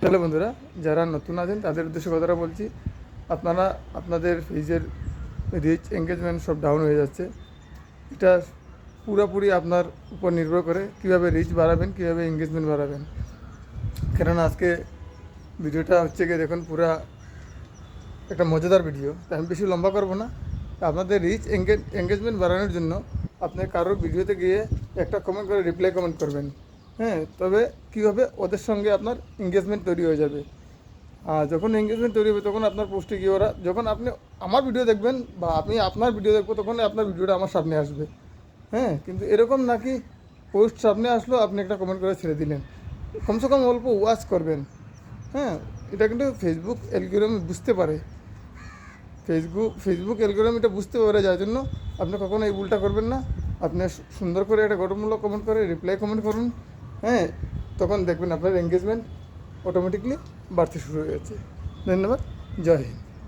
Hello বন্ধুরা, যারা নতুন আছেন তাদের উদ্দেশ্যে কথাটা বলছি। আপনারা আপনাদের পেজের রিচ এঙ্গেজমেন্ট সব ডাউন হয়ে যাচ্ছে। এটা পুরোপুরি আপনার উপর নির্ভর করে কীভাবে রিচ বাড়াবেন, কীভাবে এঙ্গেজমেন্ট বাড়াবেন। কেননা আজকে ভিডিওটা হচ্ছে গিয়ে দেখুন পুরা একটা মজাদার ভিডিও, তাই আমি বেশি লম্বা করবো না। আপনাদের রিচ এঙ্গেজমেন্ট বাড়ানোর জন্য আপনি কারোর ভিডিওতে গিয়ে একটা কমেন্ট করে রিপ্লাই কমেন্ট করবেন। তবে কীভাবে ওদের সঙ্গে আপনার এঙ্গেজমেন্ট তৈরি হয়ে যাবে। আর যখন এঙ্গেজমেন্ট তৈরি হবে তখন আপনার পোস্টে গিয়ে ওরা, যখন আপনি আমার ভিডিও দেখবেন বা আমি আপনার ভিডিও দেখবো, তখন আপনার ভিডিওটা আমার সামনে আসবে। কিন্তু এরকম নাকি পোস্ট সামনে আসলো, আপনি একটা কমেন্ট করে ছেড়ে দিলেন। কমসে কম অল্প ওয়াচ করবেন। এটা কিন্তু ফেসবুক অ্যালগরিদম বুঝতে পারে। ফেসবুক অ্যালগরিদম এটা বুঝতে পারে, যার জন্য আপনি কখনো এই ভুলটা করবেন না। আপনি সুন্দর করে একটা গঠনমূলক কমেন্ট করে রিপ্লাই কমেন্ট করুন। তখন দেখবেন আপনার এঙ্গেজমেন্ট অটোমেটিকলি বাড়তে শুরু হয়ে গেছে। ধন্যবাদ। জয় হিন্দ।